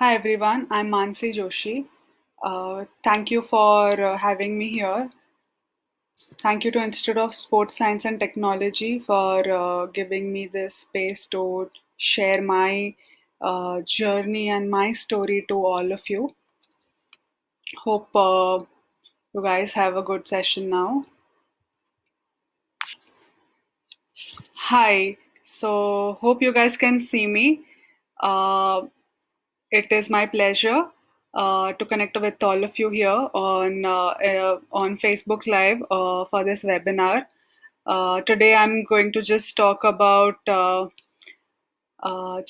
Hi everyone, I'm Mansi Joshi. Thank you for having me here. Thank you to Institute of Sports Science and Technology for giving me this space to share my journey and my story to all of you. Hope you guys have a good session now. Hi, so hope you guys can see me. Uh, It is my pleasure to connect with all of you here on Facebook Live for this webinar. Today, I'm going to just talk about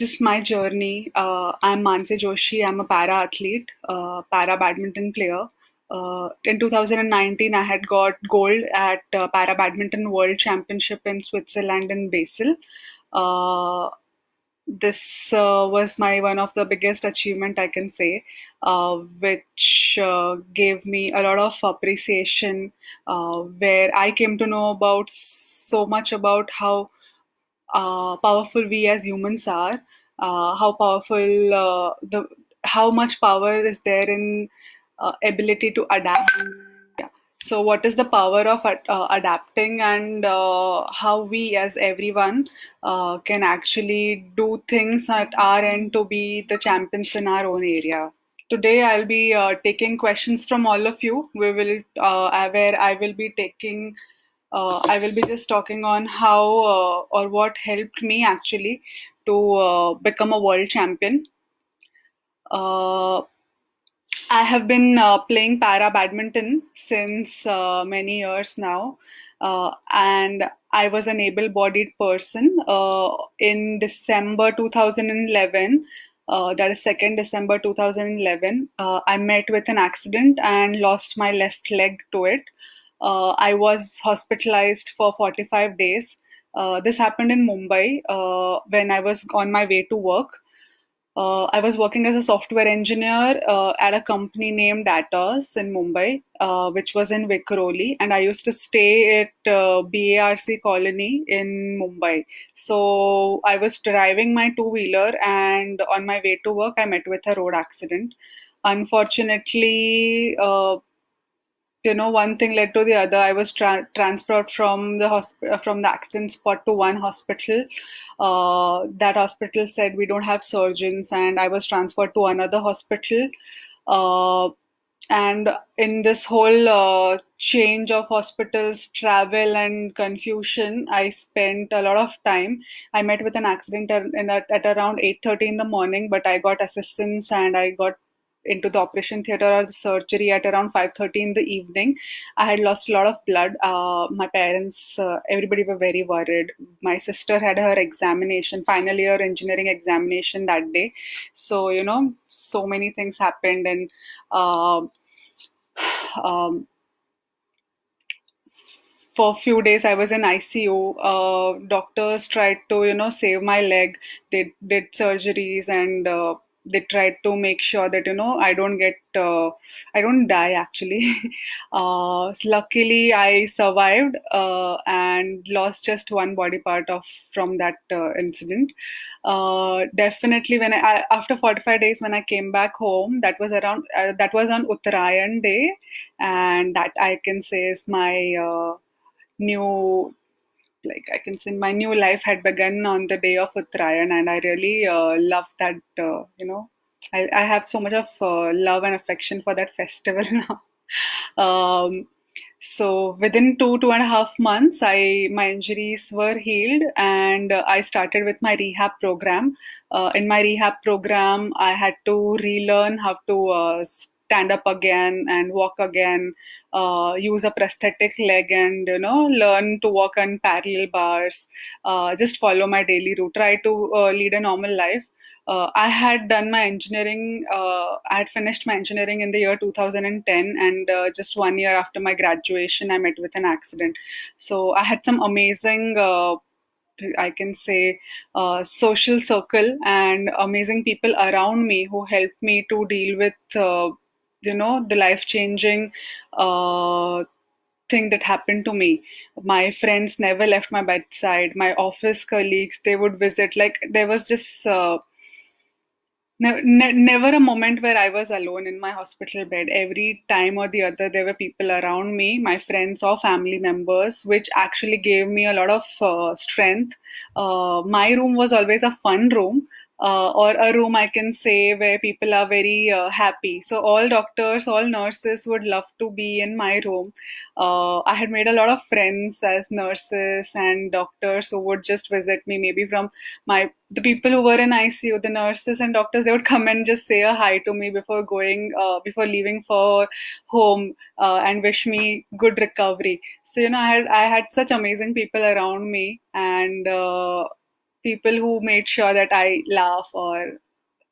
just my journey. I'm Mansi Joshi. I'm a para athlete, para badminton player. In 2019, I had got gold at Para Badminton World Championship in Switzerland in Basel. Uh, this was my one of the biggest achievement I can say, which gave me a lot of appreciation, where I came to know about so much about how powerful we as humans are, how powerful how much power is there in ability to adapt. So, what is the power of adapting, and how we, as everyone, can actually do things at our end to be the champions in our own area? Today, I'll be taking questions from all of you. Where I will be taking, I will be just talking on how or what helped me actually to become a world champion. Uh, I have been playing para badminton since many years now, and I was an able-bodied person. In December 2011, that is 2nd December 2011, I met with an accident and lost my left leg to it. I was hospitalized for 45 days. This happened in Mumbai when I was on my way to work. I was working as a software engineer at a company named Atos in Mumbai, which was in Vikhroli, and I used to stay at BARC Colony in Mumbai. So I was driving my two-wheeler, and on my way to work, I met with a road accident. Unfortunately, one thing led to the other. I was transferred from from the accident spot to one hospital. That hospital said we don't have surgeons, and I was transferred to another hospital. Uh, and in this whole change of hospitals, travel, and confusion, I spent a lot of time. I met with an accident at around 8:30 in the morning, but I got assistance and I got into the operation theater or the surgery at around 5:30 in the evening. I had lost a lot of blood. My parents, everybody were very worried. My sister had her examination, final year engineering examination that day. So, so many things happened, and uh, um, for a few days I was in ICU. Doctors tried to, save my leg. They did surgeries, and they tried to make sure that, I don't die actually. Luckily, I survived and lost just one body part of from that incident. Definitely, after 45 days when I came back home, that was on Uttarayan Day, and that I can say is my new I can say my new life had begun on the day of Uttarayan, and I really love that. I have so much of love and affection for that festival now. um, so within 2.5 months, I my injuries were healed, and I started with my rehab program. In my rehab program, I had to relearn how to stand up again and walk again, use a prosthetic leg, and learn to walk on parallel bars. Just follow my daily route, try to lead a normal life. I had done my engineering. I had finished my engineering in the year 2010, and just 1 year after my graduation, I met with an accident. So I had some amazing, I can say, social circle and amazing people around me who helped me to deal with, the life changing thing that happened to me. My friends never left my bedside. My office colleagues, they would visit. Like there was just Never a moment where I was alone in my hospital bed. Every time or the other, there were people around me, my friends or family members, which actually gave me a lot of strength. My room was always a fun room. Or a room I can say where people are very happy. So all doctors, all nurses would love to be in my room. I had made a lot of friends as nurses and doctors who would just visit me, maybe from my the people who were in ICU, the nurses and doctors, they would come and just say a hi to me before going, before leaving for home, and wish me good recovery. So I had such amazing people around me, and people who made sure that I laugh, or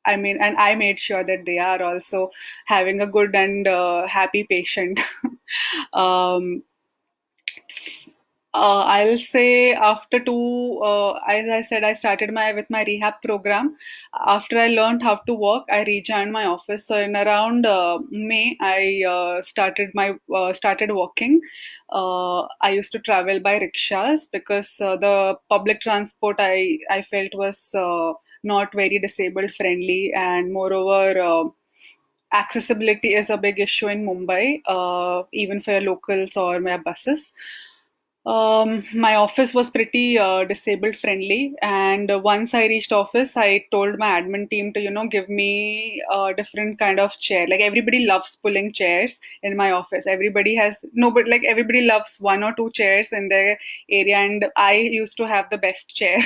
and I made sure that they are also having a good and happy patient. um, I'll say after as I said, I started my with my rehab program. After I learned how to walk, I rejoined my office. So in around May, I started walking. I used to travel by rickshaws because the public transport I felt was not very disabled friendly, and moreover. Accessibility is a big issue in Mumbai, even for your locals or my buses. My office was pretty disabled friendly, and once I reached office, I told my admin team to give me a different kind of chair. Like everybody loves pulling chairs in my office. Everybody has no, but like everybody loves one or two chairs in their area, and I used to have the best chair.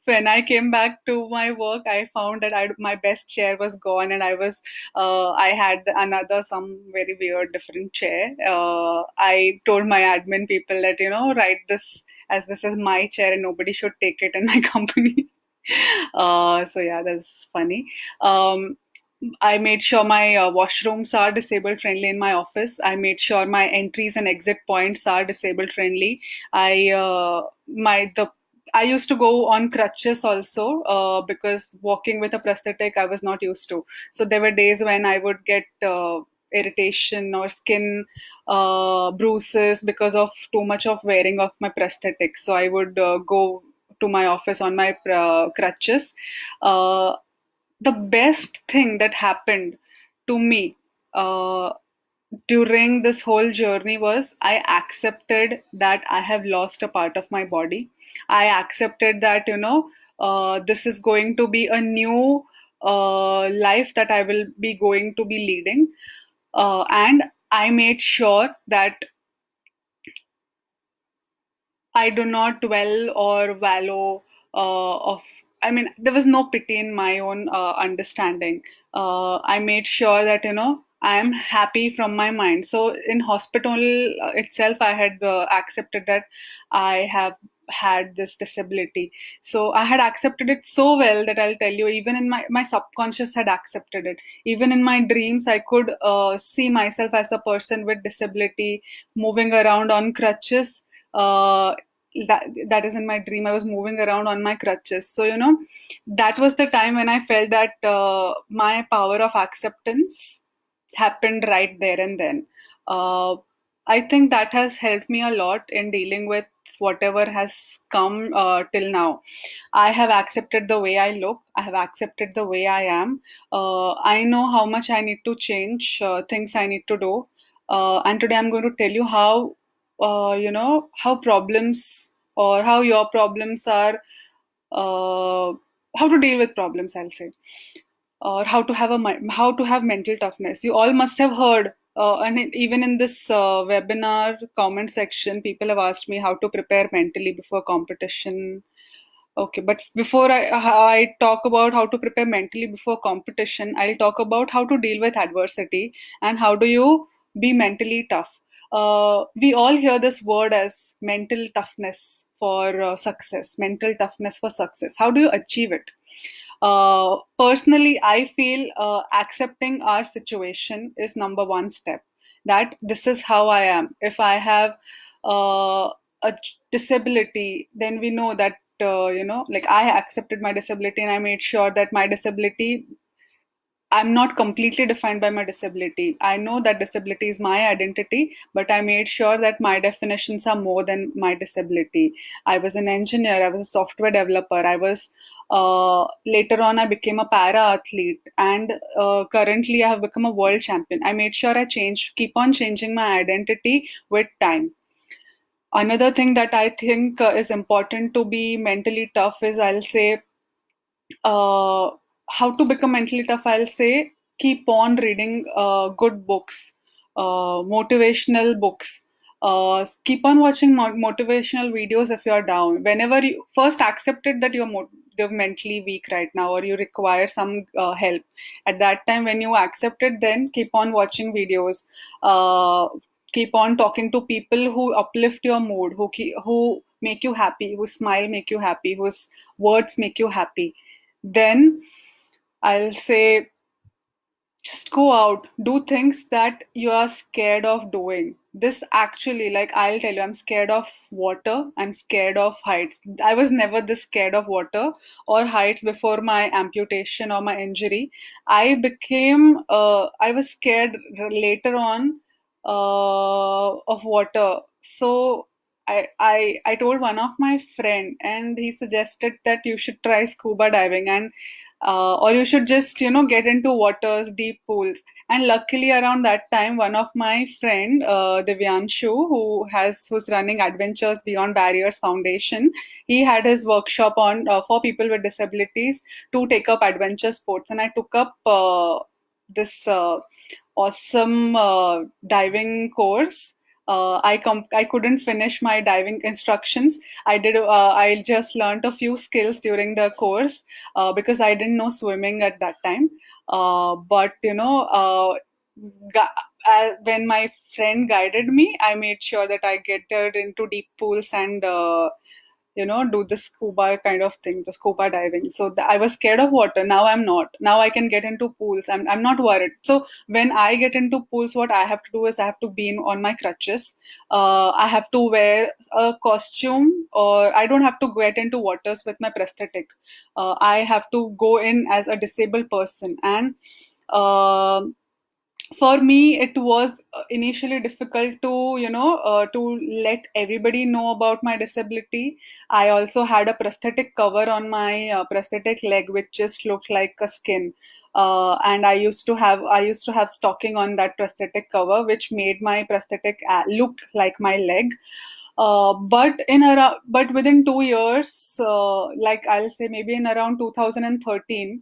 When I came back to my work, I found that my best chair was gone, and I had another some very weird different chair. I told my admin people that write this as this is my chair and nobody should take it in my company. So yeah, that's funny. Um, I made sure my washrooms are disabled friendly in my office. I made sure my entries and exit points are disabled friendly. I my the I used to go on crutches also because walking with a prosthetic I was not used to. So there were days when I would get irritation or skin bruises because of too much of wearing of my prosthetic. So I would go to my office on my crutches. Uh, the best thing that happened to me uh, during this whole journey was I accepted that I have lost a part of my body. I accepted that, this is going to be a new life that I will be going to be leading. And I made sure that I do not dwell or wallow of. I mean, there was no pity in my own understanding. I made sure that I am happy from my mind. So in hospital itself, I had accepted that I have had this disability. So I had accepted it so well that I'll tell you, even in my subconscious had accepted it. Even in my dreams, I could see myself as a person with disability moving around on crutches. uh, that is in my dream. I was moving around on my crutches. So that was the time when I felt that my power of acceptance happened right there and then. uh, I think that has helped me a lot in dealing with whatever has come till now. I have accepted the way I look. I have accepted the way I am. I know how much I need to change, things I need to do. And today I'm going to tell you how problems or how your problems are, uh, how to deal with problems, I'll say, or how to have mental toughness. You all must have heard, even in this webinar comment section, people have asked me how to prepare mentally before competition. Okay, but before I talk about how to prepare mentally before competition, I'll talk about how to deal with adversity and how do you be mentally tough. We all hear this word as mental toughness for success, mental toughness for success. How do you achieve it? Personally, I feel accepting our situation is number one step. That this is how I am. If I have a disability, then we know that, like I accepted my disability and I made sure that my disability I'm not completely defined by my disability. I know that disability is my identity, but I made sure that my definitions are more than my disability. I was an engineer, I was a software developer, I was later on I became a para athlete, and currently I have become a world champion. I made sure I keep on changing my identity with time. Another thing that I think is important to be mentally tough is, I'll say, uh, how to become mentally tough, I'll say keep on reading good books, motivational books. Keep on watching motivational videos if you're down. Whenever you first accepted that you're mentally weak right now, or you require some help, at that time when you accept it, then keep on watching videos. Uh, Keep on talking to people who uplift your mood, who make you happy, whose smile make you happy, whose words make you happy. Then I'll say just go out, do things that you are scared of doing. This actually, like I'll tell you, I'm scared of water, I'm scared of heights. I was never this scared of water or heights before my amputation or my injury. I was scared later on of water. So I told one of my friend, and he suggested that you should try scuba diving, and or you should just get into waters, deep pools. And luckily around that time, one of my friend, Divyanshu, who's running Adventures Beyond Barriers Foundation, he had his workshop on for people with disabilities to take up adventure sports, and I took up this awesome diving course. I couldn't finish my diving instructions. I just learned a few skills during the course because I didn't know swimming at that time. But when my friend guided me, I made sure that I get into deep pools and do the scuba kind of thing, the scuba diving. So I was scared of water. Now I'm not. Now I can get into pools. I'm not worried. So when I get into pools, what I have to do is I have to be on my crutches. I have to wear a costume, or I don't have to get into waters with my prosthetic. I have to go in as a disabled person, and for me it was initially difficult to to let everybody know about my disability. I also had a prosthetic cover on my prosthetic leg which just looked like a skin, and I used to have stocking on that prosthetic cover which made my prosthetic look like my leg. But within 2 years, like I'll say maybe in around 2013,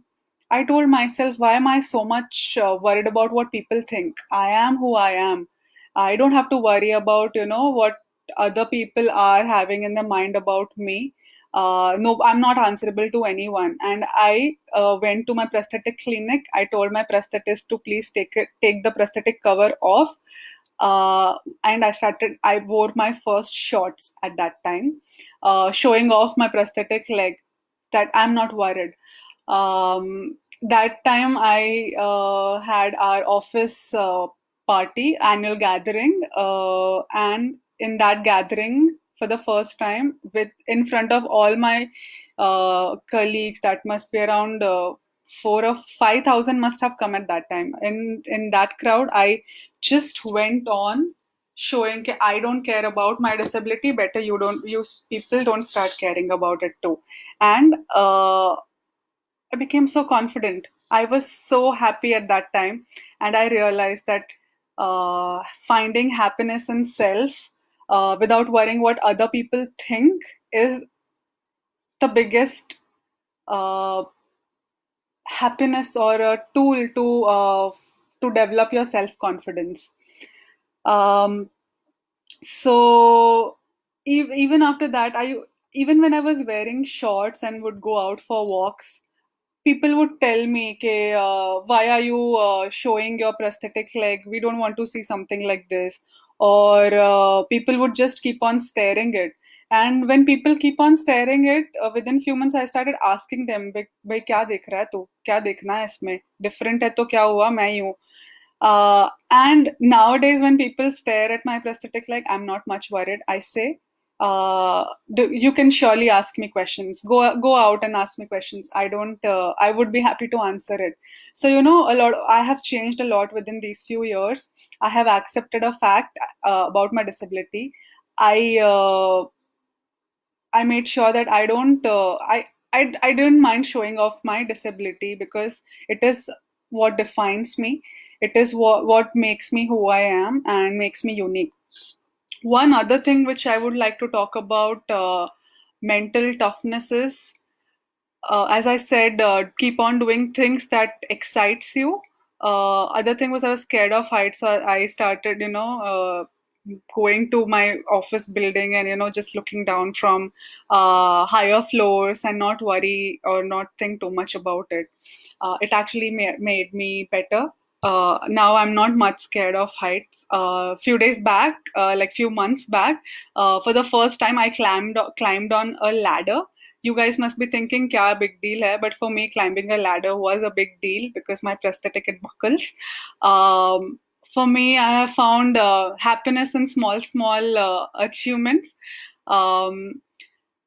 I told myself, why am I so much worried about what people think? I am who I am. I don't have to worry about, what other people are having in their mind about me. No, I'm not answerable to anyone. And I went to my prosthetic clinic. I told my prosthetist to please take the prosthetic cover off. And I wore my first shorts at that time, showing off my prosthetic leg, that I'm not worried. That time I had our office annual gathering, and in that gathering, for the first time, with in front of all my colleagues, that must be around 4 or 5,000 must have come at that time. In that crowd, I just went on showing that I don't care about my disability. Better people don't start caring about it too. And I became so confident. I was so happy at that time, and I realized that finding happiness in self without worrying what other people think is the biggest uh, happiness, or a tool to develop your self confidence. Um, so even after that, even when I was wearing shorts and would go out for walks, people would tell me, okay, why are you showing your prosthetic leg? We don't want to see something like this. Or people would just keep on staring it. And when people keep on staring it, within few months, I started asking them, भाई क्या देख रहा है तू? क्या देखना है इसमें? Different है तो क्या हुआ? मैं ही हूँ. And nowadays, when people stare at my prosthetic leg, I'm not much worried. I say, You can surely ask me questions. Go out and ask me questions. I don't. I would be happy to answer it. So a lot. I have changed a lot within these few years. I have accepted a fact about my disability. I uh, I made sure that I don't. I didn't mind showing off my disability because it is what defines me. It is what makes me who I am and makes me unique. One other thing which I would like to talk about mental toughness is, as I said, keep on doing things that excites you. Other thing was I was scared of heights, so I started, going to my office building and just looking down from higher floors and not worry or not think too much about it. It actually made me better. Now I'm not much scared of heights. Few days back, like few months back, for the first time I climbed on a ladder. You guys must be thinking, kya big deal hai? But for me, climbing a ladder was a big deal because my prosthetic it buckles. For me, I have found happiness in small achievements. Um,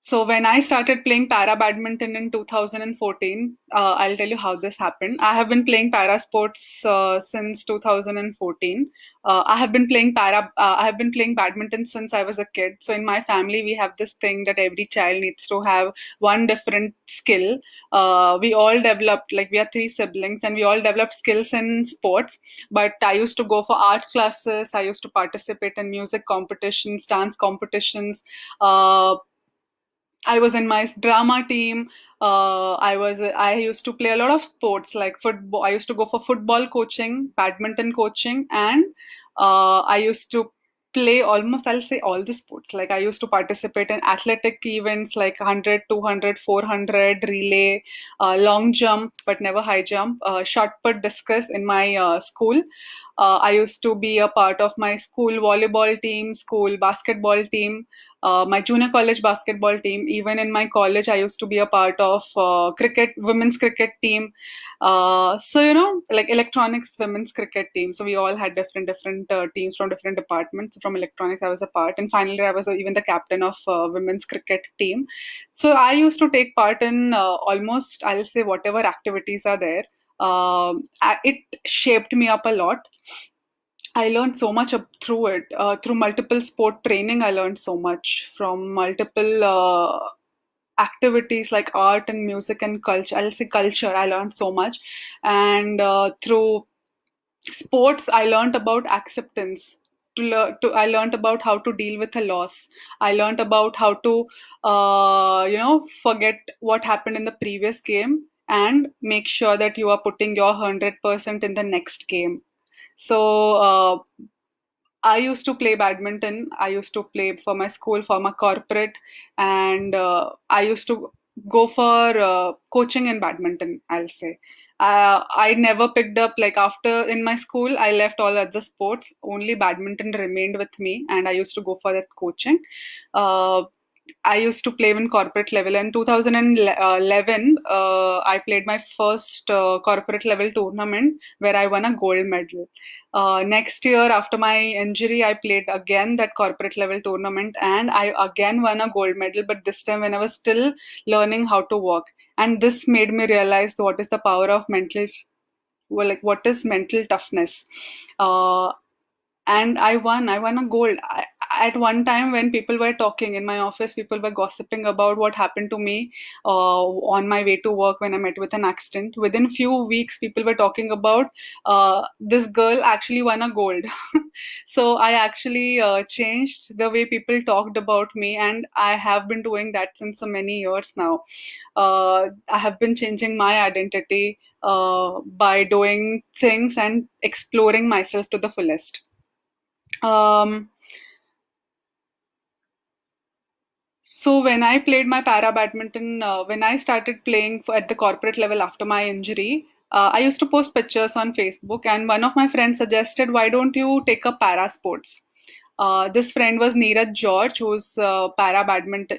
so when I started playing para badminton in 2014, I'll tell you how this happened. I have been playing para sports since 2014. I have been playing I have been playing badminton since I was a kid. So in my family, we have this thing that every child needs to have one different skill. We all developed, like we are three siblings, and we all developed skills in sports. But I used to go for art classes. I used to participate in music competitions, dance competitions. Uh, I was in my drama team. I used to play a lot of sports like football. I used to go for football coaching, badminton coaching, and I used to play almost, I'll say, all the sports. Like I used to participate in athletic events like 100, 200, 400, relay, long jump, but never high jump, shot put, discus in my school. I used to be a part of my school volleyball team, school basketball team, my junior college basketball team. Even in my college, I used to be a part of cricket, women's cricket team. So like electronics women's cricket team. So we all had different teams from different departments. From electronics, I was a part, and finally, I was even the captain of women's cricket team. So I used to take part in almost, I'll say, whatever activities are there. It shaped me up a lot. I learned so much through it. Through multiple sport training, I learned so much from multiple activities like art and music and culture. I'll say culture. I learned so much, and through sports, I learned about acceptance. I learned about how to deal with a loss. I learned about how to, forget what happened in the previous game and make sure that you are putting your 100% in the next game. So I used to play badminton. I used to play for my school, for my corporate, and I used to go for coaching in badminton, I'll say. I never picked up, like after in my school, I left all other sports. Only badminton remained with me, and I used to go for that coaching. Uh, I used to play in corporate level. In 2011, I played my first corporate level tournament where I won a gold medal. Next year, after my injury, I played again that corporate level tournament and I again won a gold medal, but this time when I was still learning how to walk. And this made me realize what is the power of well, like what is mental toughness. Uh, and I won a gold. At one time when people were talking in my office, people were gossiping about what happened to me on my way to work when I met with an accident. Within few weeks, people were talking about this girl actually won a gold. So I actually changed the way people talked about me, and I have been doing that since so many years now. I have been changing my identity by doing things and exploring myself to the fullest. um, so when I played my para badminton, when I started playing at the corporate level after my injury, I used to post pictures on Facebook, and one of my friends suggested, "Why don't you take up para sports?" This friend was Neeraj George, who's a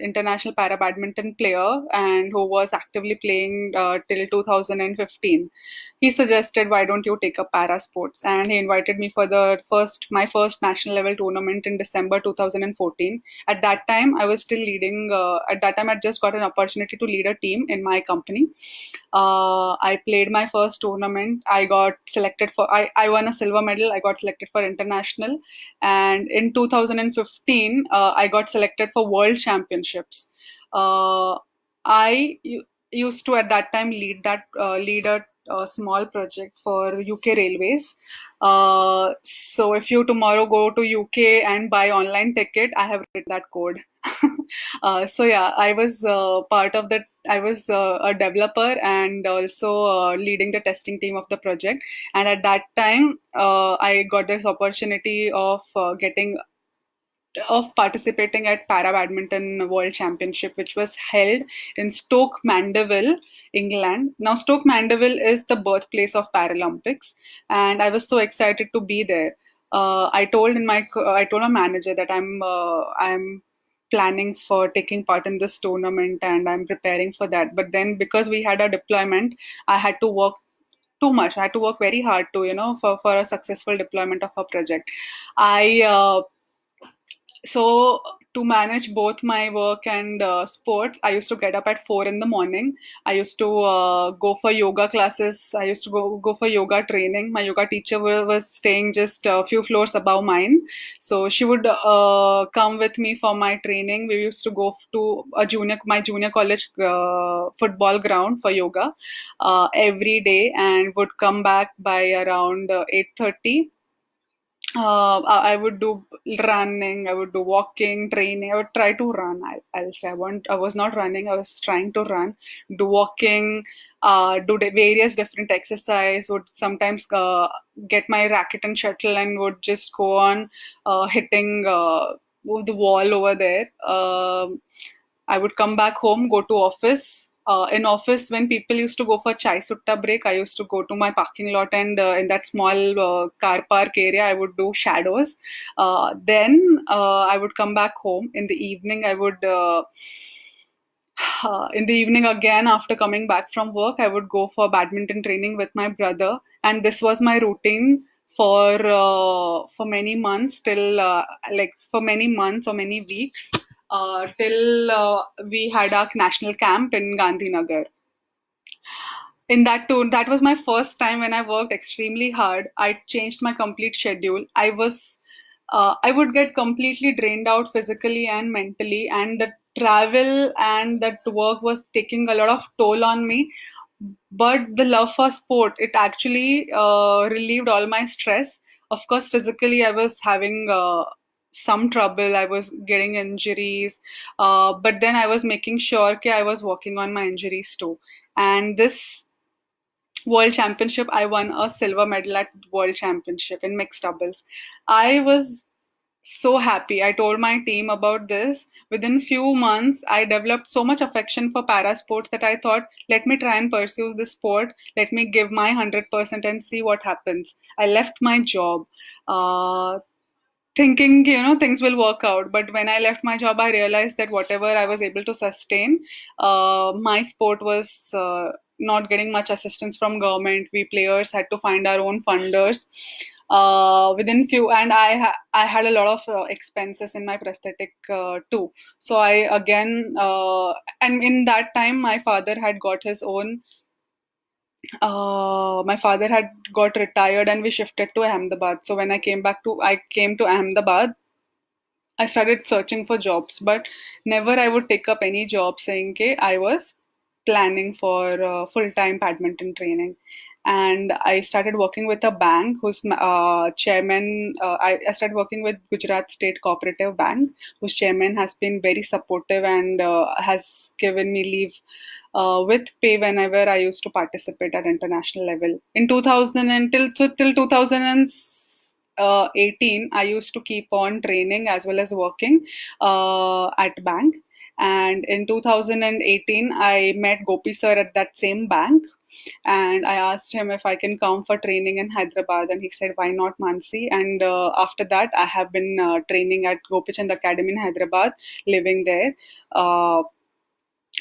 international para badminton player, and who was actively playing till 2015. He suggested, "Why don't you take up para sports?" And he invited me for my first national level tournament in December 2014. At that time, I was still leading. At that time, I just got an opportunity to lead a team in my company. I played my first tournament. I won a silver medal. I got selected for international. And in 2015, I got selected for world championships. Uh, I used to at that time lead a small project for UK Railways. So if you tomorrow go to UK and buy online ticket, I have written that code. So yeah, I was part of that. I was a developer and also leading the testing team of the project. And at that time, I got this opportunity of participating at Para Badminton World Championship, which was held in Stoke Mandeville, England. Now, Stoke Mandeville is the birthplace of Paralympics, and I was so excited to be there. I told my manager that I'm planning for taking part in this tournament and I'm preparing for that. But then because we had a deployment, I had to work too much. I had to work very hard to, for a successful deployment of a project. I so to manage both my work and sports, I used to get up at 4 in the morning. I used to go for yoga classes. I used to go for yoga training. My yoga teacher was staying just a few floors above mine, so she would come with me for my training. We used to go to my junior college football ground for yoga every day, and would come back by around 8:30. I would do running, I would do walking, training. I would try to run. I'll say I was not running. I was trying to run, do walking, do various different exercise. Would sometimes get my racket and shuttle and would just go on hitting the wall over there. I would come back home, go to office. In office, when people used to go for chai sutta break, I used to go to my parking lot and in that small car park area, I would do shadows. Then I would come back home. In the evening, in the evening again after coming back from work, I would go for badminton training with my brother, and this was my routine for many months till for many months or many weeks till we had our national camp in Gandhinagar. In that too, that was my first time when I worked extremely hard. I changed my complete schedule. I would get completely drained out physically and mentally, and the travel and that work was taking a lot of toll on me. But the love for sport, it actually relieved all my stress. Of course, physically I was having some trouble. I was getting injuries, but then I was making sure that I was working on my injuries too. And this World Championship, I won a silver medal at World Championship in mixed doubles. I was so happy. I told my team about this. Within few months, I developed so much affection for para sports that I thought, let me try and pursue this sport. Let me give my 100% and see what happens. I left my job. Uh, Thinking things will work out, but when I left my job I realized that whatever I was able to sustain, my sport was not getting much assistance from government. We players had to find our own funders within few, and I had a lot of expenses in my prosthetic too. So I again and in that time my father had got retired and we shifted to Ahmedabad. So when I came to Ahmedabad, I started searching for jobs, but never I would take up any job saying that I was planning for full-time badminton training. And I started working with a bank whose chairman, I started working with Gujarat State Cooperative Bank, whose chairman has been very supportive and has given me leave with pay whenever I used to participate at international level. In 2000 till 2018, I used to keep on training as well as working at bank. And in 2018, I met Gopi sir at that same bank. and I asked him if I can come for training in Hyderabad, and he said, "Why not, Mansi?" And after that, I have been training at Gopichand Academy in Hyderabad, living there. Uh,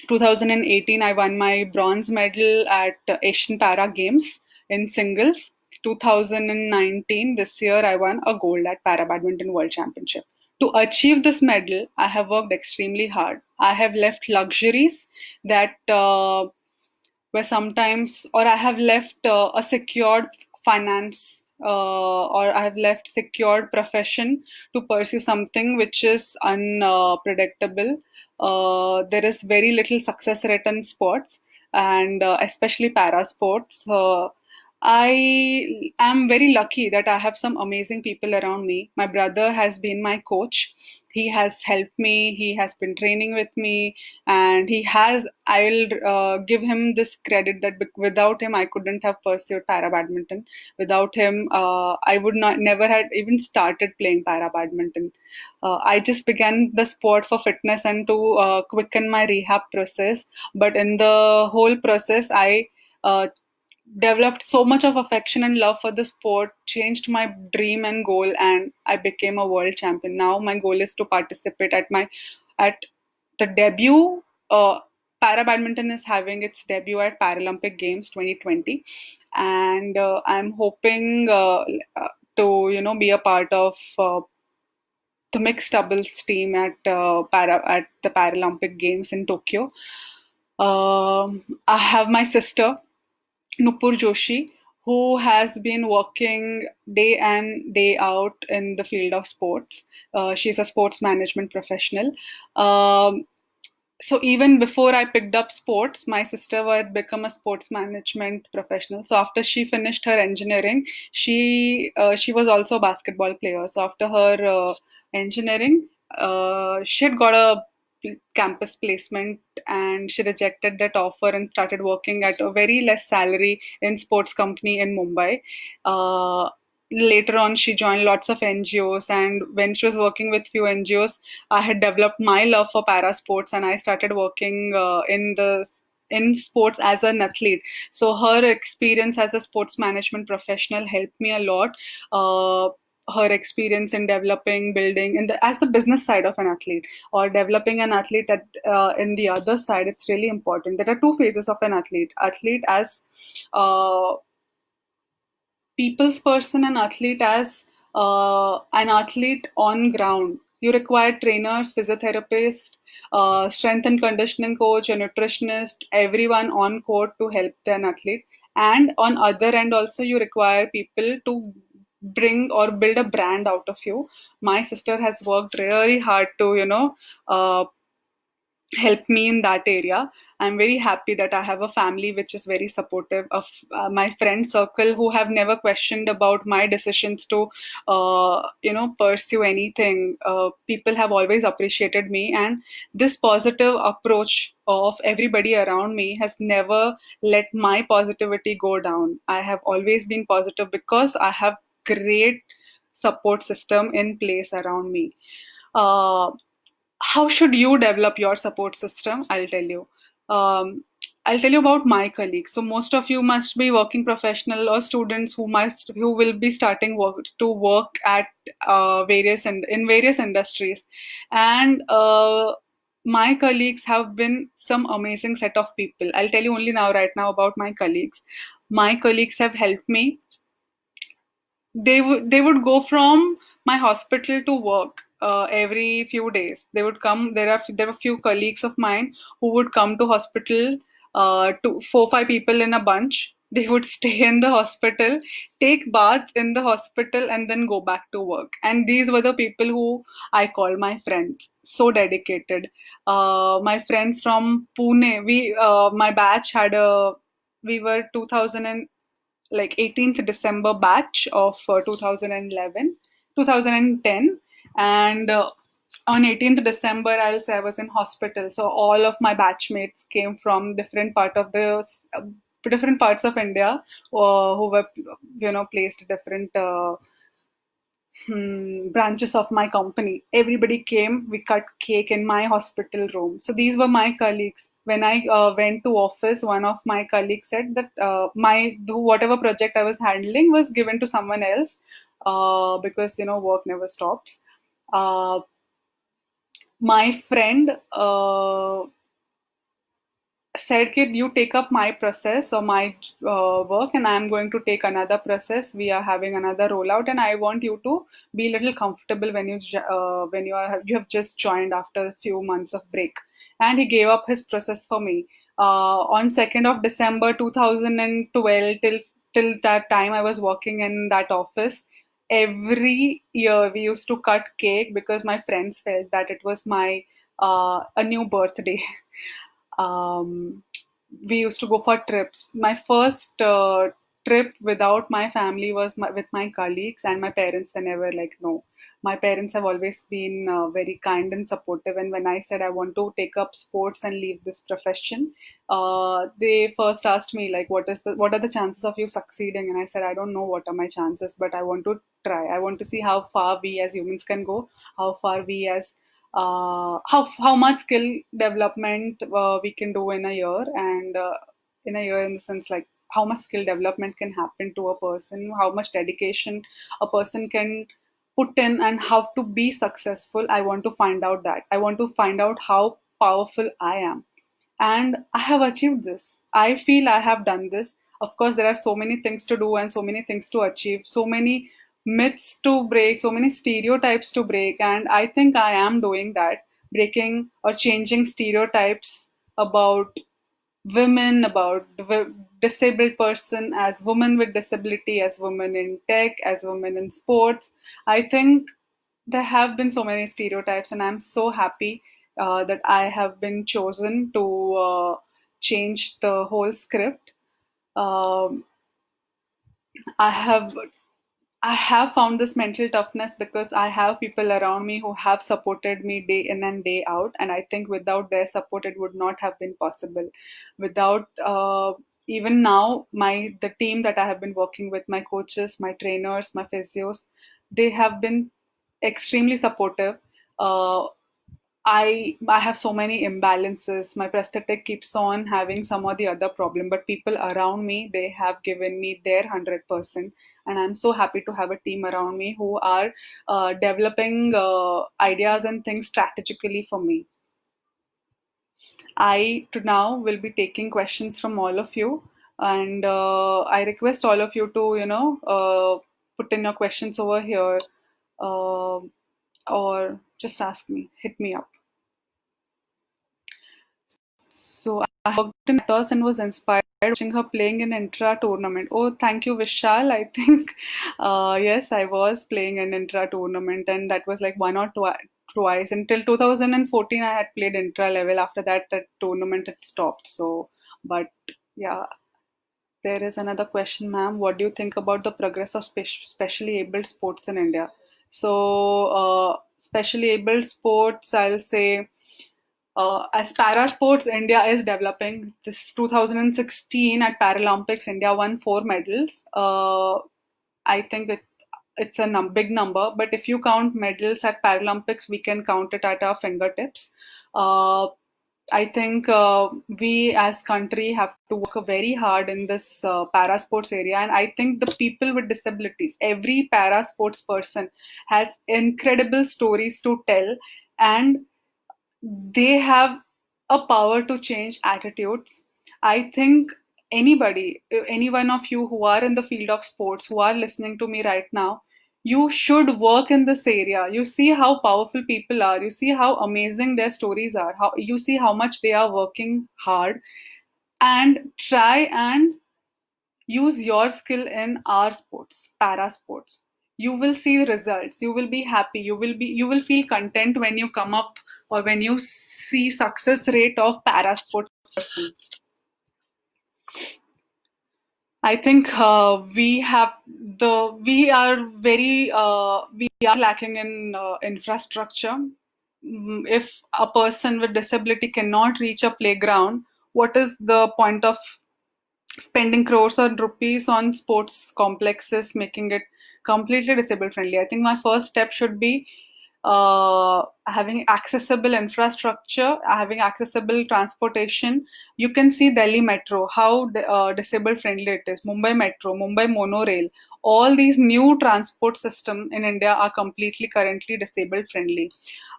2018, I won my bronze medal at Asian Para Games in singles. 2019, this year, I won a gold at Para Badminton World Championship. To achieve this medal, I have worked extremely hard. I have left luxuries that were sometimes, or I have left a secured finance, or I have left secured profession to pursue something which is unpredictable. There is very little success rate in sports, and especially para sports. I am very lucky that I have some amazing people around me. My brother has been my coach. He has helped me. He has been training with me, and he has. I will give him this credit that without him, I couldn't have pursued para badminton. Without him, I would not never had even started playing para badminton. I just began the sport for fitness and to quicken my rehab process. But in the whole process, I uh, developed so much of affection and love for the sport, changed my dream and goal, and I became a world champion. Now my goal is to participate at the debut. Para badminton is having its debut at Paralympic Games 2020, and I'm hoping to be a part of the mixed doubles team at the Paralympic Games in Tokyo. I have my sister Nupur Joshi, who has been working day in, day out in the field of sports. She's a sports management professional. So even before I picked up sports, my sister had become a sports management professional. So after she finished her engineering, she was also a basketball player. So after her engineering, she had got a campus placement, and she rejected that offer and started working at a very less salary in sports company in Mumbai. Later on, she joined lots of NGOs, and when she was working with few NGOs, I had developed my love for para sports, and I started working in sports as an athlete. So her experience as a sports management professional helped me a lot. Her experience in developing, building, as the business side of an athlete, or developing an athlete in the other side, it's really important. There are two phases of an athlete: athlete as uh, people's person, and athlete as an athlete on ground. You require trainers, physiotherapists, strength and conditioning coach, a nutritionist, everyone on court to help an athlete. And on other end also, you require people to bring or build a brand out of you. My sister has worked really hard to help me in that area. I'm very happy that I have a family which is very supportive of my friend circle, who have never questioned about my decisions to, pursue anything. People have always appreciated me, and this positive approach of everybody around me has never let my positivity go down. I have always been positive because I have great support system in place around me. Uh, how should you develop your support system? um, I'll tell you about my colleagues. So most of you must be working professional or students who will be starting work at various and in various industries, and my colleagues have been some amazing set of people. I'll tell you only now right now about my colleagues. My colleagues have helped me. They would go from my hospital to work every few days. They would come. There were few colleagues of mine who would come to hospital, to 4 5 people in a bunch. They would stay in the hospital, take bath in the hospital, and then go back to work. And these were the people who I call my friends. So dedicated. My friends from Pune. My batch had a. We were 2000 like 18th December batch of 2011, 2010, and on 18th December, I'll say I was in hospital. So all of my batchmates came from different parts of India, who were placed at different branches of my company. Everybody came. We cut cake in my hospital room. So these were my colleagues. When I went to office, one of my colleagues said that whatever project I was handling was given to someone else, because work never stops. Uh, my friend said, kid, you take up my process or my work, and I'm going to take another process. We are having another rollout, and I want you to be a little comfortable when you have just joined after a few months of break. And he gave up his process for me. On 2nd of December 2012, till that time I was working in that office. Every year we used to cut cake because my friends felt that it was my a new birthday. um, we used to go for trips. My first trip without my family was with my colleagues and my parents. Whenever, like, no, my parents have always been very kind and supportive. And when I said I want to take up sports and leave this profession, they first asked me, like, what are the chances of you succeeding? And I said, I don't know what are my chances, but I want to try. I want to see how far we as humans can go, how far we as how much skill development we can do in a year, and in a year, in the sense, like, how much skill development can happen to a person, how much dedication a person can put in, and how to be successful. I want to find out that. I want to find out how powerful I am, and I have achieved this. I feel I have done this. Of course, there are so many things to do and so many things to achieve, so many myths to break, so many stereotypes to break, and I think I am doing that, breaking or changing stereotypes about women, about disabled person, as women with disability, as women in tech, as women in sports. I think there have been so many stereotypes, and I'm so happy that I have been chosen to change the whole script. Um, I have I have found this mental toughness because I have people around me who have supported me day in and day out, and I think without their support, it would not have been possible. Without even now, my the team that I have been working with, my coaches, my trainers, my physios, they have been extremely supportive. Uh, I have so many imbalances. My prosthetic keeps on having some or the other problem, but people around me, they have given me their 100%, and I'm so happy to have a team around me who are developing ideas and things strategically for me. I to now will be taking questions from all of you, and I request all of you to put in your questions over here, uh, or just ask me, hit me up. So I worked in Atos and was inspired watching her playing in intra tournament. Oh, thank you, Vishal. I think yes, I was playing in intra tournament, and that was like one or twice. Until 2014, I had played intra level. After that, that tournament had stopped. So, but yeah, there is another question, ma'am. What do you think about the progress of specially abled sports in India? So, specially abled sports, I'll say, as para sports, India is developing. This 2016 at Paralympics, India won 4 medals. I think it's a big number, but if you count medals at Paralympics, we can count it at our fingertips. Uh, I think we as country have to work very hard in this para sports area, and I think the people with disabilities, every para sports person has incredible stories to tell, and they have a power to change attitudes. I think anybody, any one of you who are in the field of sports, who are listening to me right now, you should work in this area. You see how powerful people are. You see how amazing their stories are. How you see how much they are working hard, and try and use your skill in our sports, para sports. You will see results. You will be happy. You will feel content when you come up or when you see success rate of para sports person. I think we are lacking in infrastructure. If a person with disability cannot reach a playground, what is the point of spending crores or rupees on sports complexes, making it completely disabled friendly. I think my first step should be having accessible infrastructure, having accessible transportation. You can see Delhi Metro, how disabled friendly it is. Mumbai Metro, Mumbai Monorail, all these new transport system in India are completely currently disabled friendly.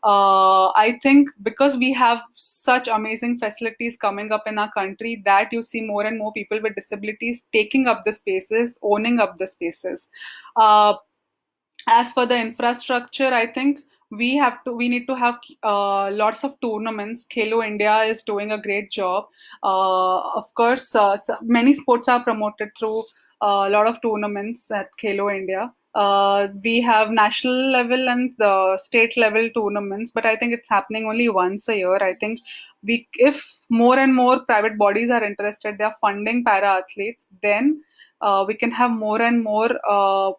I think because we have such amazing facilities coming up in our country, that you see more and more people with disabilities taking up the spaces, owning up the spaces. Uh, as for the infrastructure, I think we need to have lots of tournaments. Khelo India is doing a great job. Of course, many sports are promoted through a lot of tournaments at Khelo India. We have national level and the state level tournaments, but I think it's happening only once a year. I think if more and more private bodies are interested, they are funding para athletes, then we can have more and more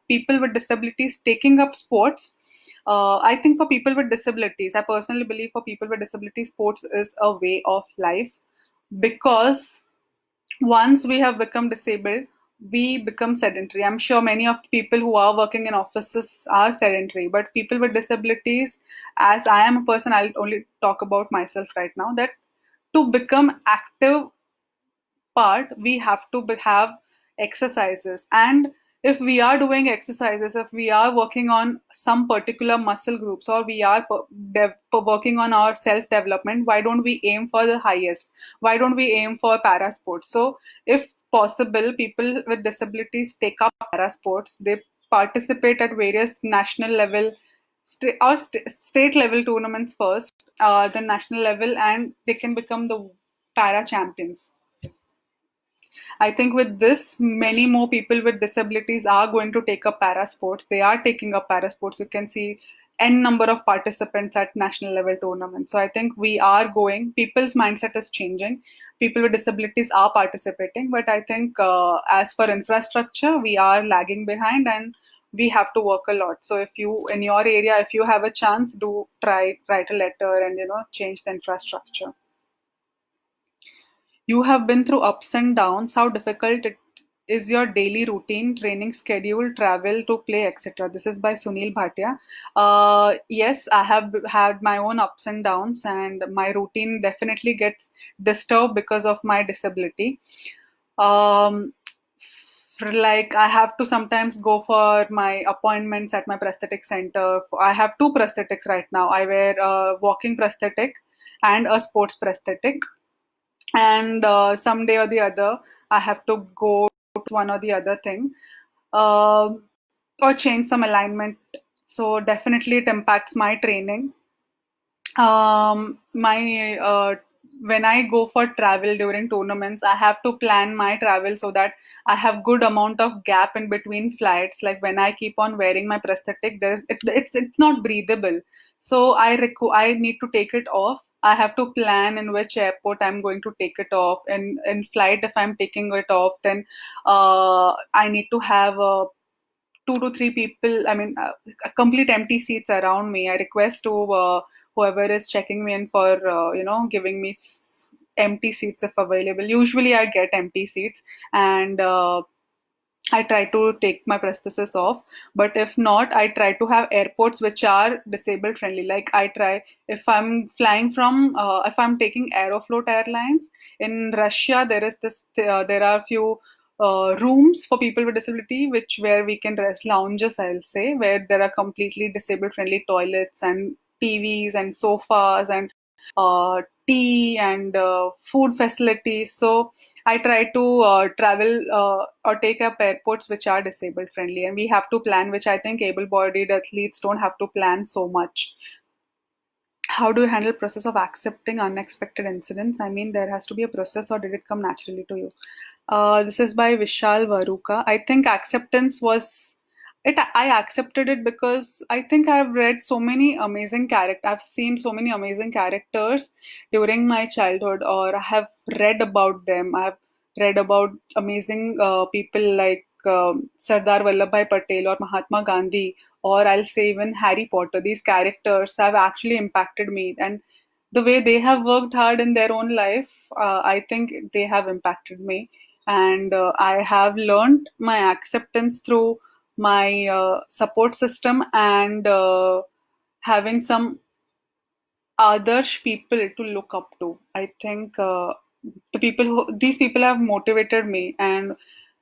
people with disabilities taking up sports. I think for people with disabilities, I personally believe for people with disabilities, sports is a way of life, because once we have become disabled, we become sedentary. I'm sure many of the people who are working in offices are sedentary, but people with disabilities, as I am a person, I'll only talk about myself right now, that to become active part, we have to have exercises. And if we are doing exercises, if we are working on some particular muscle groups, or we are working on our self development, why don't we aim for the highest? Why don't we aim for para sports? So if possible, people with disabilities take up para sports, they participate at various national level, state level tournaments first, then national level, and they can become the para champions. I think with this, many more people with disabilities are going to take up para sports. They are taking up para sports. You can see n number of participants at national level tournaments. So I think we are going. People's mindset is changing. People with disabilities are participating, but I think as for infrastructure, we are lagging behind, and we have to work a lot. So if you in your area, if you have a chance, do try write a letter and change the infrastructure. You have been through ups and downs. How difficult it is your daily routine, training schedule, travel to play, etc. This is by Sunil Bhatia. Yes, I have had my own ups and downs, and my routine definitely gets disturbed because of my disability. Um, like I have to sometimes go for my appointments at my prosthetic center. I have two prosthetics right now. I wear a walking prosthetic and a sports prosthetic, and someday or the other I have to go to one or the other thing, uh, or change some alignment. So definitely it impacts my training. My When I go for travel during tournaments, I have to plan my travel so that I have good amount of gap in between flights. Like when I keep on wearing my prosthetic, it's not breathable. So I need to take it off. I have to plan in which airport I'm going to take it off. And in flight, if I'm taking it off, then I need to have two to three people, complete empty seats around me. I request to whoever is checking me in for giving me empty seats if available. Usually I get empty seats, and I try to take my prosthesis off. But if not, I try to have airports which are disabled friendly. Like I try, if I'm flying from, if I'm taking Aeroflot Airlines in Russia, there are few rooms for people with disability, which where we can rest, lounges, I'll say, where there are completely disabled friendly toilets and TVs and sofas and tea and food facilities. So I try to travel or take up airports which are disabled friendly, and we have to plan, which I think able-bodied athletes don't have to plan so much. How do you handle process of accepting unexpected incidents? I mean, there has to be a process, or did it come naturally to you? This is by Vishal Varuka. I think acceptance was it. I accepted it because I think I've read so many amazing characters. I've seen so many amazing characters during my childhood, or I have read about them. I've read about amazing people like Sardar Vallabhbhai Patel or Mahatma Gandhi, or I'll say even Harry Potter. These characters have actually impacted me, and the way they have worked hard in their own life, I think they have impacted me. And I have learned my acceptance through my support system, and having some others people to look up to. I think these people have motivated me, and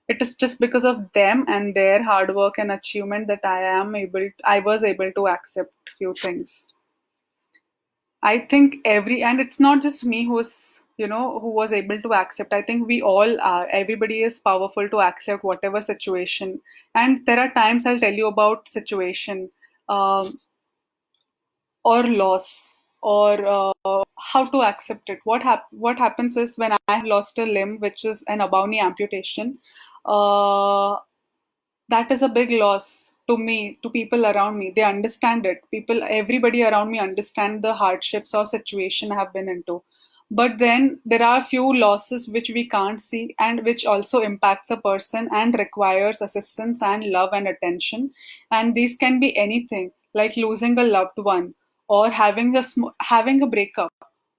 it is just because of them and their hard work and achievement that I was able to accept few things. I think and it's not just me who was able to accept. I think we all are. Everybody is powerful to accept whatever situation. And there are times I'll tell you about situation. Um, or loss, or how to accept it. What happens is when I have lost a limb, which is an Abowni amputation, uh, that is a big loss to me, to people around me. They understand it. Everybody around me understand the hardships or situation I have been into. But then there are few losses which we can't see and which also impacts a person and requires assistance and love and attention. And these can be anything like losing a loved one, or having a breakup,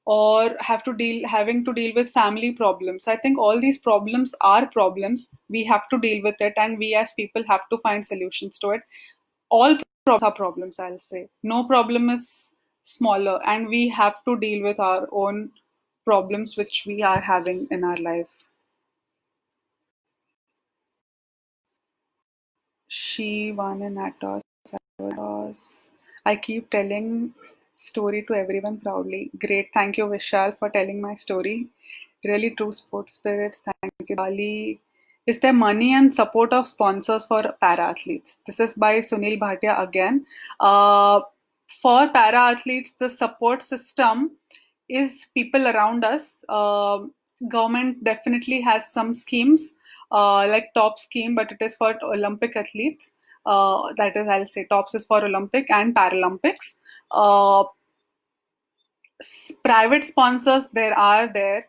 or having to deal with family problems. I think all these problems are problems. We have to deal with it, and we as people have to find solutions to it. All problems are problems, I'll say. No problem is smaller, and we have to deal with our own problems which we are having in our life. She won in Atos. I keep telling story to everyone proudly. Great. Thank you, Vishal, for telling my story. Really true sports spirits. Thank you, Bali. Is there money and support of sponsors for para athletes? This is by Sunil Bhatia again. Uh, for para athletes, the support system is people around us. Government definitely has some schemes, like top scheme, but it is for Olympic athletes. That is, I'll say, tops is for Olympic and Paralympics. Uh, Private sponsors there,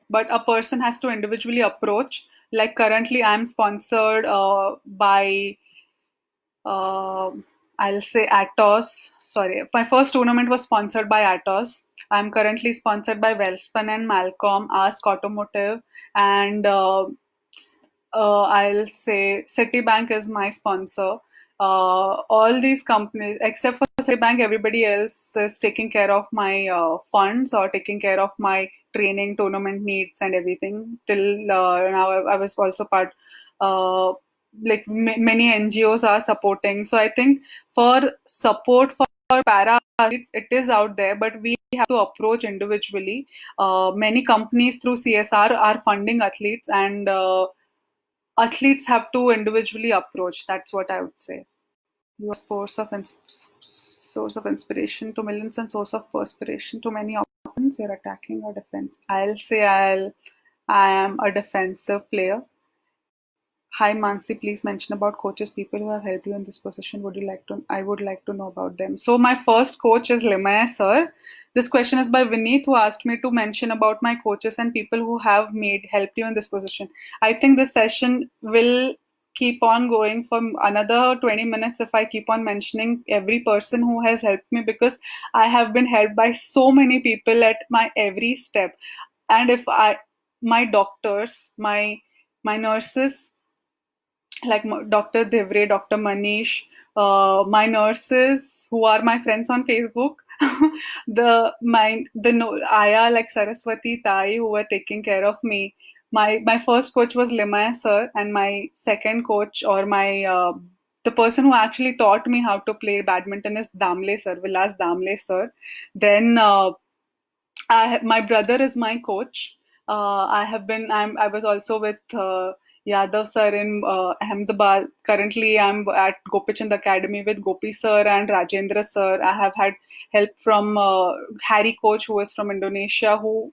but a person has to individually approach. Like currently, I'm sponsored by uh, I'll say Atos. Sorry, my first tournament was sponsored by Atos. I'm currently sponsored by Wellspun and Malcolm, Ask Automotive, and I'll say Citibank is my sponsor. All these companies, except for Citibank, everybody else is taking care of my funds or taking care of my training, tournament needs, and everything. Till now, I was also part. Like many NGOs are supporting. So I think for support for para athletes, it is out there, but we have to approach individually. Many companies through CSR are funding athletes, and athletes have to individually approach. That's what I would say. You are source of inspiration to millions and source of perspiration to many opponents. You're attacking or defense. I am a defensive player. Hi Mansi, please mention about coaches, people who have helped you in this position. I would like to know about them. So my first coach is Limaya sir. This question is by Vineet, who asked me to mention about my coaches and people who have helped you in this position. I think this session will keep on going for another 20 minutes if I keep on mentioning every person who has helped me, because I have been helped by so many people at my every step. And if I my doctors, my nurses, like Dr. Dhivre, Dr. Manish, my nurses who are my friends on Facebook, the no, Aya, like Saraswati, Tai, who were taking care of me. My first coach was Limaya sir, and my second coach, or my the person who actually taught me how to play badminton, is Damle sir, Vilas Damle sir. Then my brother is my coach. I was also with Yadav sir in Ahmedabad. Currently, I'm at Gopichand Academy with Gopi sir and Rajendra sir. I have had help from Harry coach, who is from Indonesia, who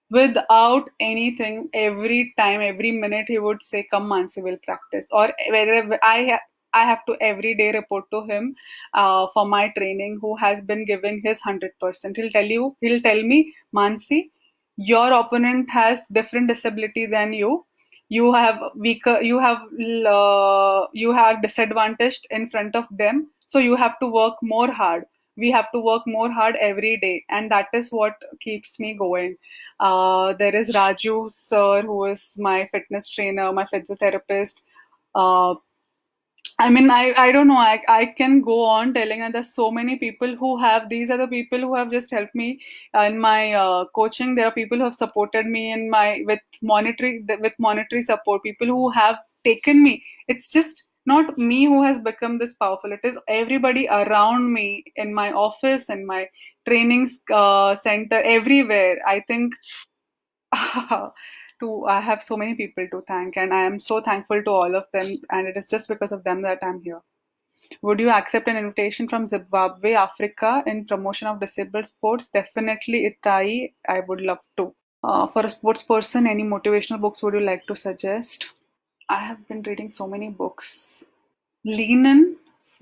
without anything, every time, every minute, he would say, "Come, Mansi, we'll practice." Or wherever I have to every day report to him for my training, who has been giving his 100%. He'll tell me, Mansi, your opponent has different disability than you. You have disadvantaged in front of them, so you have to work more hard. We have to work more hard every day, and that is what keeps me going. There is Raju sir, who is my fitness trainer, my physiotherapist. Uh, I mean, I don't know. I can go on telling, and there's so many people who have, these are the people who have just helped me in my coaching. There are people who have supported me in my, with monetary support, people who have taken me. It's just not me who has become this powerful. It is everybody around me, in my office, in my training center, everywhere. I think I have so many people to thank, and I am so thankful to all of them, and it is just because of them that I'm here. Would you accept an invitation from Zimbabwe, Africa, in promotion of disabled sports? Definitely, Itai. I would love to. For a sports person, any motivational books would you like to suggest? I have been reading so many books. Lean In,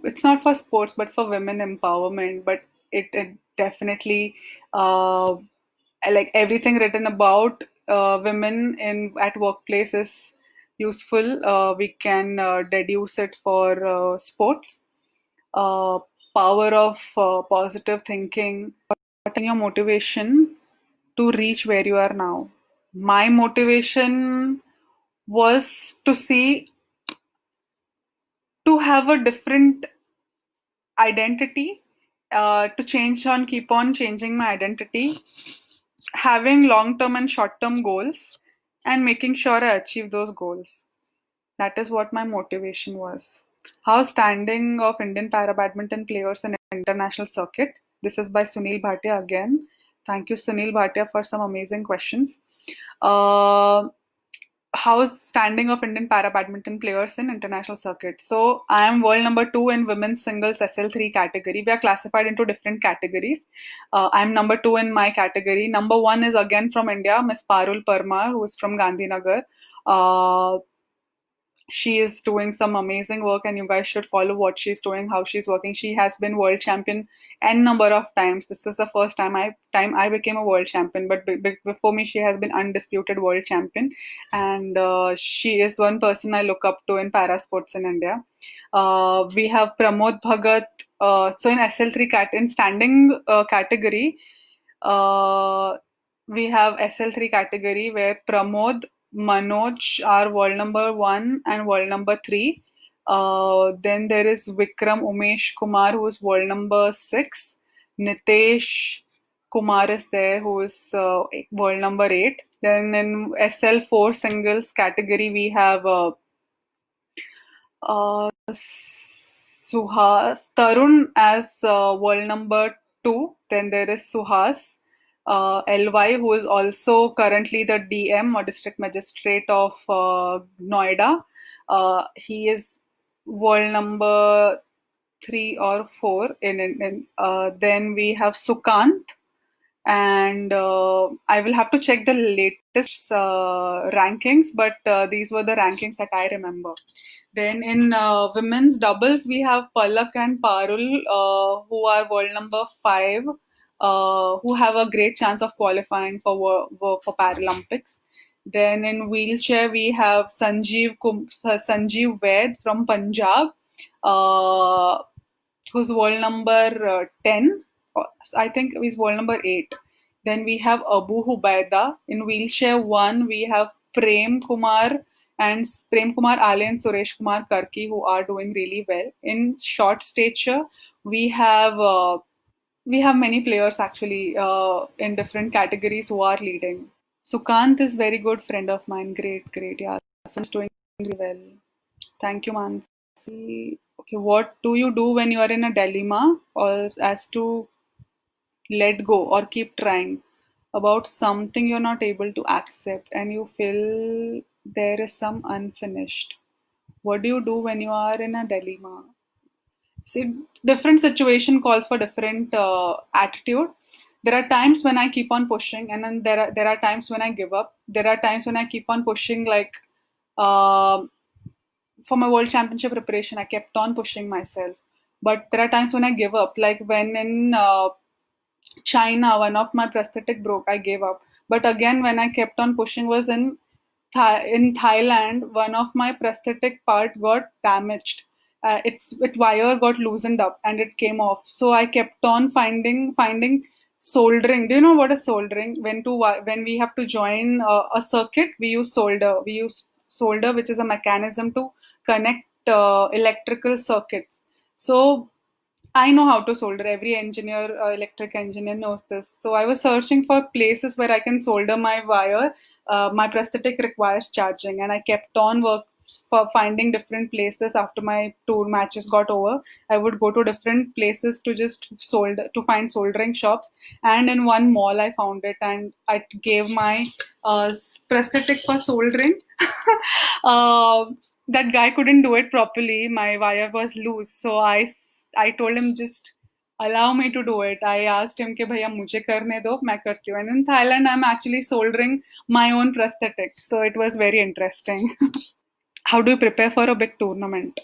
it's not for sports, but for women empowerment. But it definitely, uh, like everything written about women in at workplace is useful. We can deduce it for sports. uh, Power of positive thinking. What is your motivation to reach where you are now? My motivation was to see, to have a different identity, to keep on changing my identity, having long term and short term goals, and making sure I achieve those goals. That is what my motivation was. How standing of Indian para badminton players in international circuit. This is by Sunil Bhatia again. Thank you, Sunil Bhatia, for some amazing questions. Uh, How's standing of Indian para badminton players in international circuit? So I am world number two in women's singles SL3 category. We are classified into different categories. I am number two in my category. Number one is again from India, Miss Parul Parmar, who is from Gandhinagar. Uh, she is doing some amazing work, and you guys should follow what she's doing, how she's working. She has been world champion n number of times. This is the first time I became a world champion, but before me she has been undisputed world champion, and she is one person I look up to in para sports in India. We have Pramod Bhagat. So in SL3 in standing category, uh, we have SL3 category where Pramod, Manoj are world number one and world number three. Then there is Vikram Umesh Kumar, who is world number six. Nitesh Kumar is there, who is world number eight. Then in SL4 singles category, we have Suhas Tarun as world number two. Then there is Suhas LY, who is also currently the DM or district magistrate of Noida. He is world number three or four. Then we have Sukant, and I will have to check the latest rankings, but these were the rankings that I remember. Then in women's doubles, we have Palak and Parul, who are world number five, who have a great chance of qualifying for Paralympics. Then in wheelchair, we have Sanjeev Vaid from Punjab, uh, who's world number 10. I think he's world number 8. Then we have Abu Hubaida. In wheelchair 1, we have Prem Kumar and Prem Kumar Ale and Suresh Kumar Karki, who are doing really well. In short stature, we have many players actually in different categories who are leading. Sukant is very good friend of mine. Great, great. Yeah, Sukan's doing really well. Thank you, Mansi. Okay, what do you do when you are in a dilemma or as to let go or keep trying about something you're not able to accept and you feel there is some unfinished? What do you do when you are in a dilemma? See, different situation calls for different attitude. There are times when I keep on pushing, and then there are times when I give up. There are times when I keep on pushing, like uh, for my world championship preparation, I kept on pushing myself. But there are times when I give up, like when in China, one of my prosthetic broke, I gave up. But again, when I kept on pushing, was in in Thailand, one of my prosthetic part got damaged. It wire got loosened up and it came off. So I kept on finding soldering. Do you know what is soldering? When we have to join a circuit, we use solder. We use solder, which is a mechanism to connect electrical circuits. So I know how to solder. Every engineer, electric engineer knows this. So I was searching for places where I can solder my wire. My prosthetic requires charging, and I kept on work for finding different places after my tour matches got over. I would go to different places to just solder to find soldering shops. And in one mall, I found it, and I gave my prosthetic for soldering. uh, that guy couldn't do it properly. My wire was loose, so I told him just allow me to do it. I asked him कि भैया मुझे करने दो मैं करती हूँ. And in Thailand, I'm actually soldering my own prosthetic, so it was very interesting. How do you prepare for a big tournament?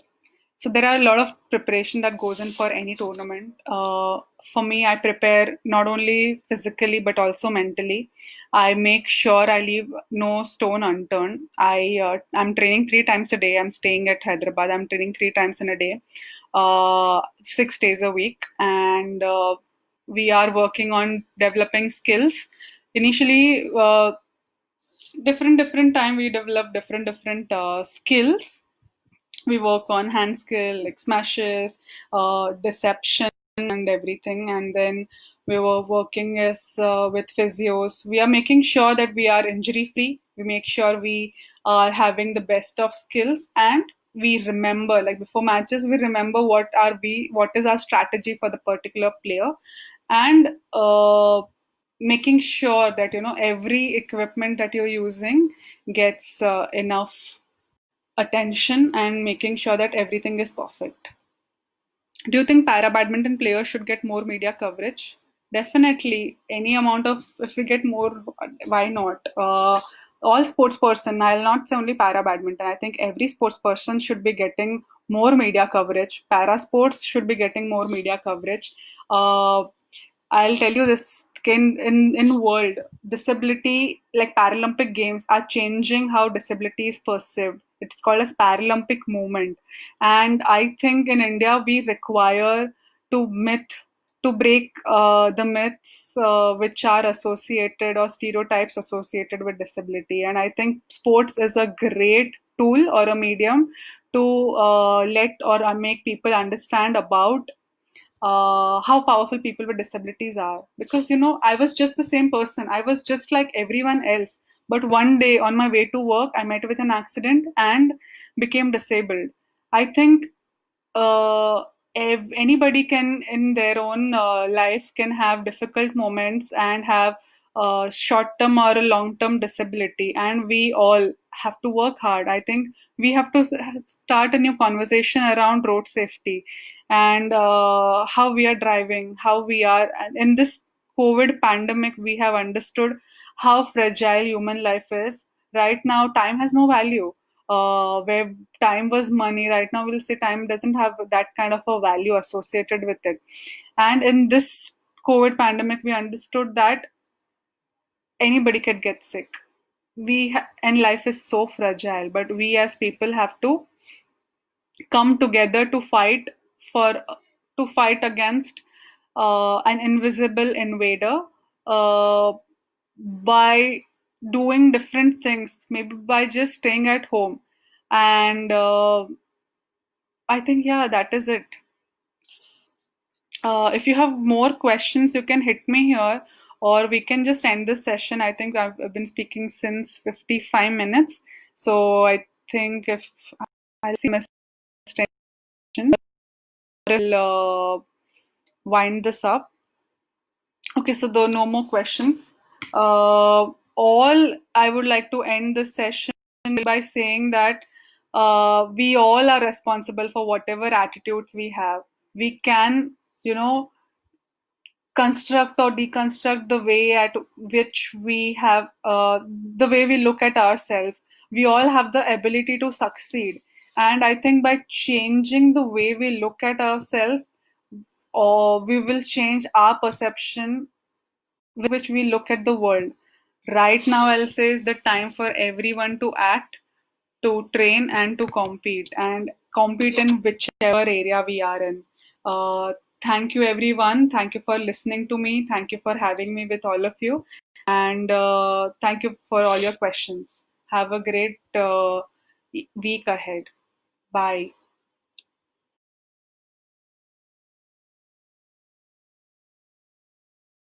So there are a lot of preparation that goes in for any tournament. For me, I prepare not only physically but also mentally. I make sure I leave no stone unturned. I'm training 3 times a day. I'm staying at Hyderabad. I'm training 3 times in a day, 6 days a week, and we are working on developing skills. Initially, different time we develop different skills. We work on hand skill like smashes, deception, and everything. And then we were working as with physios. We are making sure that we are injury free. We make sure we are having the best of skills, and we remember, like before matches, we remember what is our strategy for the particular player. And making sure that every equipment that you're using gets enough attention, and making sure that everything is perfect. Do you think para badminton players should get more media coverage? Definitely, any amount of, if we get more, why not? All sports person, I'll not say only para badminton. I think every sports person should be getting more media coverage. Para sports should be getting more media coverage. Uh, I'll tell you this, in world, disability, like Paralympic games are changing how disability is perceived. It's called as Paralympic movement. And I think in India we require to myth to break the myths which are associated, or stereotypes associated with disability. And I think sports is a great tool or a medium to let or make people understand about how powerful people with disabilities are. Because I was just the same person, I was just like everyone else, but one day on my way to work I met with an accident and became disabled. I think anybody can in their own life can have difficult moments and have short term or a long term disability, and we all have to work hard. I think we have to start a new conversation around road safety, and how we are driving, how we are. And in this COVID pandemic we have understood how fragile human life is. Right now time has no value. Where time was money, right now we'll say time doesn't have that kind of a value associated with it. And in this COVID pandemic, we understood that anybody could get sick. And life is so fragile, but we as people have to come together to for fight against an invisible invader, uh, by doing different things, maybe by just staying at home. And I think, yeah, that is it. If you have more questions, you can hit me here, or we can just end this session. I think I've been speaking since 55 minutes. So I think if I see missed questions, I'll wind this up. Okay, so there are no more questions. All I would like to end this session by saying that we all are responsible for whatever attitudes we have. We can, construct or deconstruct the way at which we have, the way we look at ourselves. We all have the ability to succeed. And I think by changing the way we look at ourselves, or we will change our perception with which we look at the world. Right now, I'll say is the time for everyone to act, to train, and to compete in whichever area we are in. Uh, Thank you, everyone. Thank you for listening to me. Thank you for having me with all of you. And thank you for all your questions. Have a great week ahead. Bye.